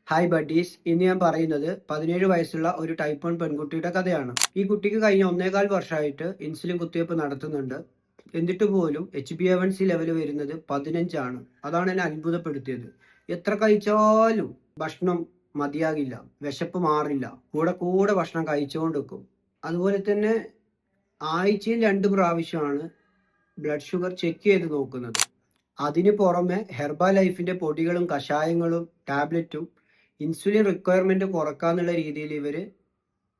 Hi buddies, ഇന്ന് ഞാൻ പറയുന്നത് 17 വയസ്സുള്ള ഒരു ടൈപ്പ് 1 പെൺകുട്ടിയുടെ കഥയാണ്. ഈ കുട്ടിക്ക് കഴിഞ്ഞ 1.25 വർഷമായിട്ട് ഇൻസുലിൻ കുത്തിവയ്പ്പ് നടത്തുന്നുണ്ട്. എന്നിട്ട് പോലും HbA1c ലെവൽ വരുന്നത് 15 ആണ്. അതാണ് എന്നെ അത്ഭുതപ്പെടുത്തിയത്. എത്ര കഴിച്ചാലും ഭക്ഷണം മതിയാകില്ല, വിശപ്പ് മാറില്ല, കൂടെ കൂടെ ഭക്ഷണം കഴിച്ചുകൊണ്ട് വെക്കും. അതുപോലെ തന്നെ ആഴ്ചയിൽ 2 പ്രാവശ്യമാണ് ബ്ലഡ് ഷുഗർ ചെക്ക് ചെയ്ത് നോക്കുന്നത്. അതിന് പുറമെ ഹെർബ ലൈഫിന്റെ പൊടികളും കഷായങ്ങളും ടാബ്ലറ്റും ഇൻസുലിൻ റിക്വയർമെന്റ് കുറക്കാന്നുള്ള രീതിയിൽ ഇവർ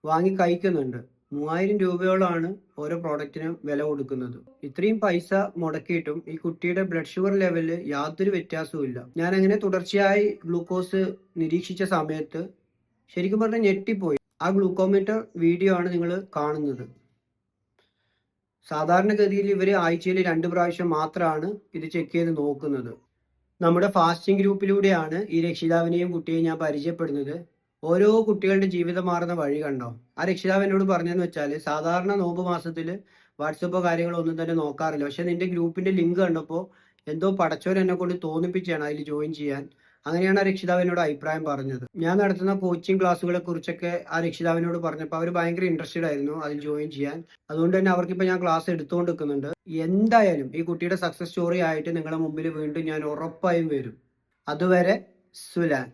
വാങ്ങി കഴിക്കുന്നുണ്ട്. 3000 രൂപയോളാണ് ഓരോ പ്രോഡക്റ്റിനും വില കൊടുക്കുന്നത്. ഇത്രയും പൈസ മുടക്കിയിട്ടും ഈ കുട്ടിയുടെ ബ്ലഡ് ഷുഗർ ലെവലിൽ യാതൊരു വ്യത്യാസവും ഇല്ല. ഞാൻ അങ്ങനെ തുടർച്ചയായി ഗ്ലൂക്കോസ് നിരീക്ഷിച്ച സമയത്ത് ശരിക്കും പറഞ്ഞാൽ ഞെട്ടിപ്പോയി. ആ ഗ്ലൂക്കോമീറ്റർ വീഡിയോ ആണ് നിങ്ങൾ കാണുന്നത്. സാധാരണഗതിയിൽ ഇവർ ആഴ്ചയിൽ 2 പ്രാവശ്യം മാത്രമാണ് ഇത് ചെക്ക് ചെയ്ത് നോക്കുന്നത്. നമ്മുടെ ഫാസ്റ്റിംഗ് ഗ്രൂപ്പിലൂടെയാണ് ഈ രക്ഷിതാവിനെയും കുട്ടിയെയും ഞാൻ പരിചയപ്പെടുന്നത്. ഓരോ കുട്ടികളുടെ ജീവിതം മാറുന്ന വഴി കണ്ടോ. ആ രക്ഷിതാവ് എന്നോട് പറഞ്ഞതെന്ന് വെച്ചാൽ, സാധാരണ നോമ്പ് മാസത്തിൽ വാട്സപ്പോ കാര്യങ്ങളോ ഒന്നും തന്നെ നോക്കാറില്ല. പക്ഷെ നിന്റെ ഗ്രൂപ്പിന്റെ ലിങ്ക് കണ്ടപ്പോൾ എന്തോ പടച്ചോൻ എന്നെ കൊണ്ട് തോന്നിപ്പിച്ചാണ് അതിൽ ജോയിൻ ചെയ്യാൻ. അങ്ങനെയാണ് ആ രക്ഷിതാവിനോട് അഭിപ്രായം പറഞ്ഞത്. ഞാൻ നടത്തുന്ന കോച്ചിങ് ക്ലാസ്സുകളെ കുറിച്ചൊക്കെ ആ രക്ഷിതാവിനോട് പറഞ്ഞപ്പോൾ അവർ ഭയങ്കര ഇൻട്രസ്റ്റഡ് ആയിരുന്നു അതിൽ ജോയിൻ ചെയ്യാൻ. അതുകൊണ്ട് തന്നെ അവർക്കിപ്പോൾ ഞാൻ ക്ലാസ് എടുത്തുകൊണ്ട് നിൽക്കുന്നുണ്ട്. എന്തായാലും ഈ കുട്ടിയുടെ സക്സസ് സ്റ്റോറി ആയിട്ട് നിങ്ങളുടെ മുമ്പിൽ വീണ്ടും ഞാൻ ഉറപ്പായും വരും. അതുവരെ സുലാൻ.